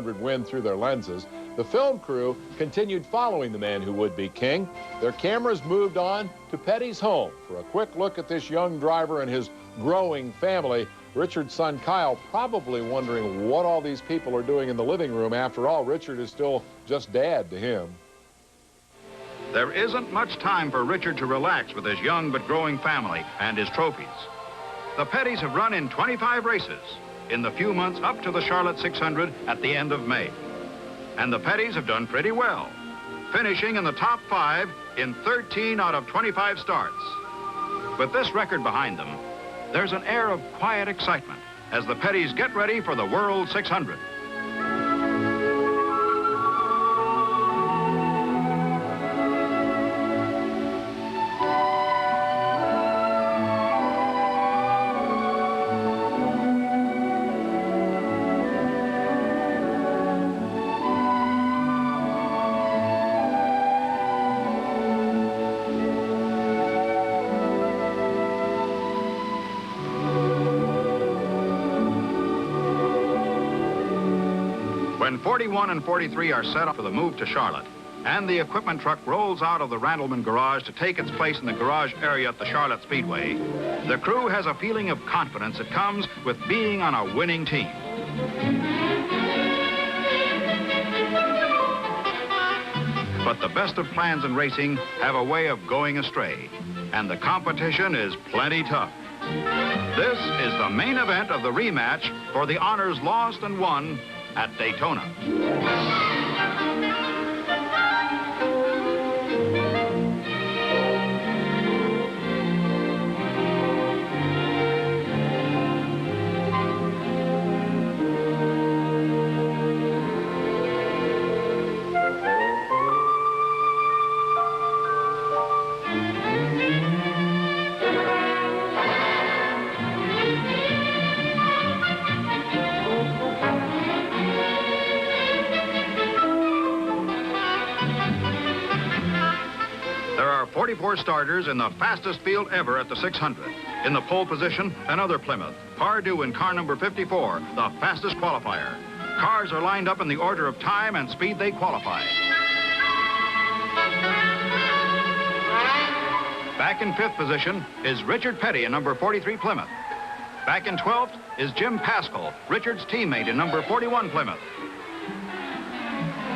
win through their lenses. The film crew continued following the man who would be king. Their cameras moved on to Petty's home for a quick look at this young driver and his growing family. Richard's son Kyle probably wondering what all these people are doing in the living room. After all, Richard is still just dad to him. There isn't much time for Richard to relax with his young but growing family and his trophies. The Pettys have run in 25 races in the few months up to the Charlotte 600 at the end of May. And the Pettys have done pretty well, finishing in the top 5 in 13 out of 25 starts. With this record behind them, there's an air of quiet excitement as the Pettys get ready for the World 600. When 41 and 43 are set up for the move to Charlotte, and the equipment truck rolls out of the Randleman garage to take its place in the garage area at the Charlotte Speedway, the crew has a feeling of confidence that comes with being on a winning team. But the best of plans in racing have a way of going astray, and the competition is plenty tough. This is the main event of the rematch for the honors lost and won at Daytona. There are 44 starters in the fastest field ever at the 600. In the pole position, another Plymouth, Pardue in car number 54, the fastest qualifier. Cars are lined up in the order of time and speed they qualify. Back in 5th position is Richard Petty in number 43 Plymouth. Back in 12th is Jim Paschal, Richard's teammate in number 41 Plymouth.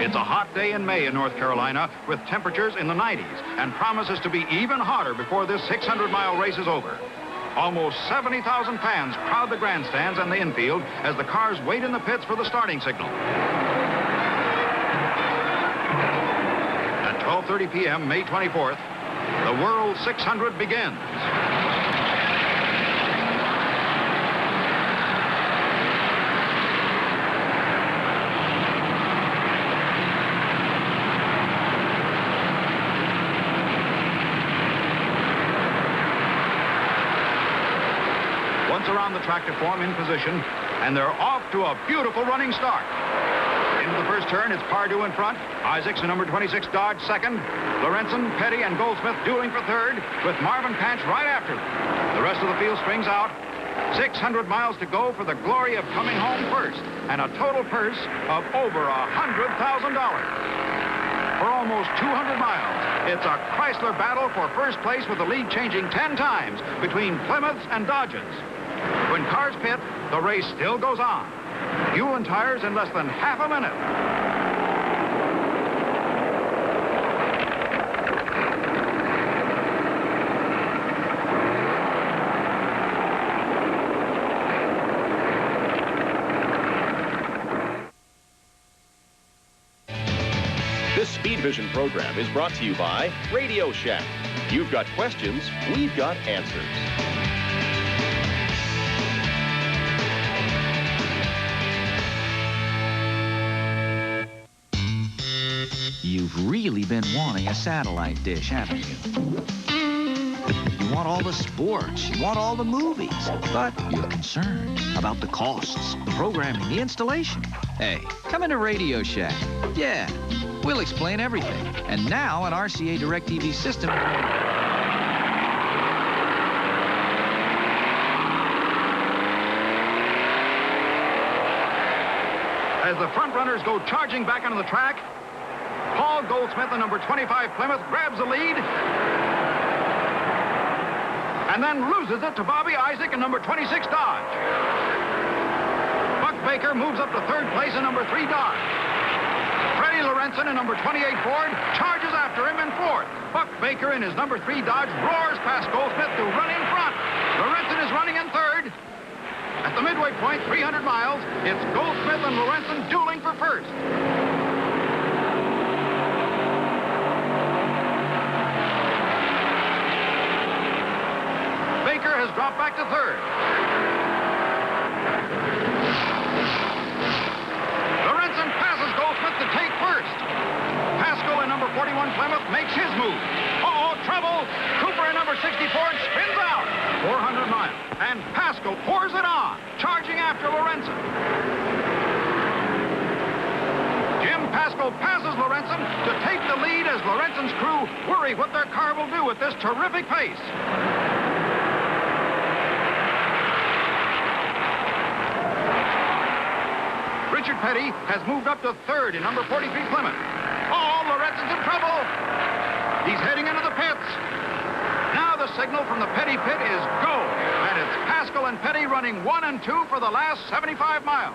It's a hot day in May in North Carolina with temperatures in the 90s and promises to be even hotter before this 600-mile race is over. Almost 70,000 fans crowd the grandstands and the infield as the cars wait in the pits for the starting signal. At 12:30 p.m. May 24th, the World 600 begins. Once around the track to form in position, and they're off to a beautiful running start. Into the first turn, it's Pardue in front, Isaacs in number 26 Dodge second, Lorenzen, Petty, and Goldsmith dueling for third, with Marvin Panch right after them. The rest of the field strings out. 600 miles to go for the glory of coming home first, and a total purse of over $100,000. For almost 200 miles, it's a Chrysler battle for first place with the lead changing 10 times between Plymouths and Dodges. When cars pit, the race still goes on. Fuel and tires in less than half a minute. This Speed Vision program is brought to you by Radio Shack. You've got questions, we've got answers. You've really been wanting a satellite dish, haven't you? You want all the sports, you want all the movies, but you're concerned about the costs, the programming, the installation. Hey, come into Radio Shack. Yeah, we'll explain everything. And now an RCA DirecTV system. As the front runners go charging back onto the track, Paul Goldsmith, the number 25 Plymouth, grabs the lead and then loses it to Bobby Isaac and number 26 Dodge. Buck Baker moves up to third place in number 3 Dodge. Freddie Lorenzen in number 28 Ford charges after him in fourth. Buck Baker in his number 3 Dodge roars past Goldsmith to run in front. Lorenzen is running in third. At the midway point, 300 miles, it's Goldsmith and Lorenzen dueling for first. Baker has dropped back to third. Lorenzen passes Goldsmith to take first. Pascal in number 41 Plymouth makes his move. Uh-oh, trouble. Cooper in number 60 Ford spins out. 400 miles. And Pascal pours it on, charging after Lorenzen. Jim Pascal passes Lorenzen to take the lead as Lorenzen's crew worry what their car will do at this terrific pace. Richard Petty has moved up to third in number 43 Plymouth. Oh, Lorenzen's in trouble. He's heading into the pits. Now the signal from the Petty pit is go. And it's Pascal and Petty running 1 and 2 for the last 75 miles.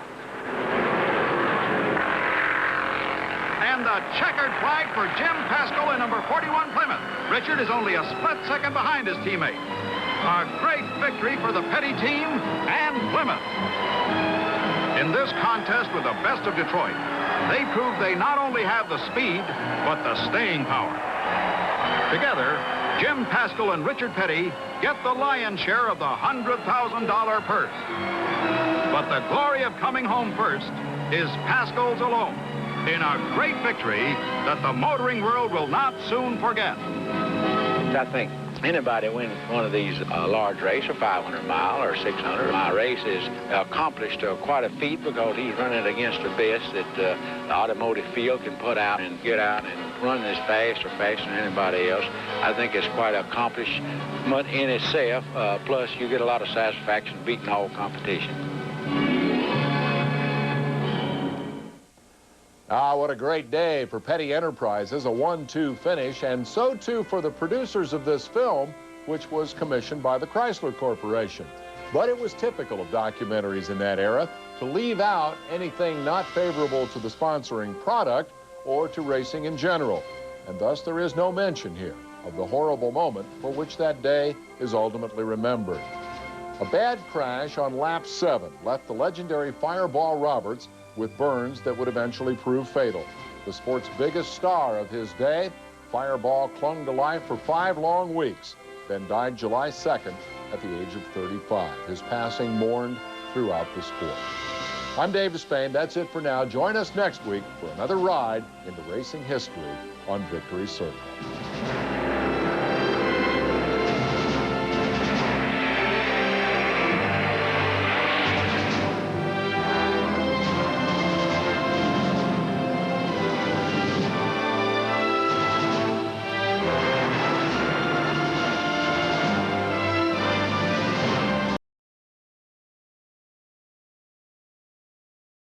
And the checkered flag for Jim Pascal in number 41 Plymouth. Richard is only a split second behind his teammate. A great victory for the Petty team and Plymouth. In this contest with the best of Detroit, they prove they not only have the speed, but the staying power. Together, Jim Pascal and Richard Petty get the lion's share of the $100,000 purse. But the glory of coming home first is Pascal's alone, in a great victory that the motoring world will not soon forget. I think anybody wins one of these large race, a 500-mile or 600-mile race, is accomplished quite a feat because he's running against the best that the automotive field can put out and get out and run as fast or faster than anybody else. I think it's quite an accomplishment in itself. Plus, you get a lot of satisfaction beating all competition. Ah, what a great day for Petty Enterprises, a 1-2 finish, and so too for the producers of this film, which was commissioned by the Chrysler Corporation. But it was typical of documentaries in that era to leave out anything not favorable to the sponsoring product or to racing in general. And thus there is no mention here of the horrible moment for which that day is ultimately remembered. A bad crash on lap 7 left the legendary Fireball Roberts with burns that would eventually prove fatal. The sport's biggest star of his day, Fireball clung to life for 5 long weeks, then died July 2nd at the age of 35. His passing mourned throughout the sport. I'm Dave Despain. That's it for now. Join us next week for another ride into racing history on Victory Circle.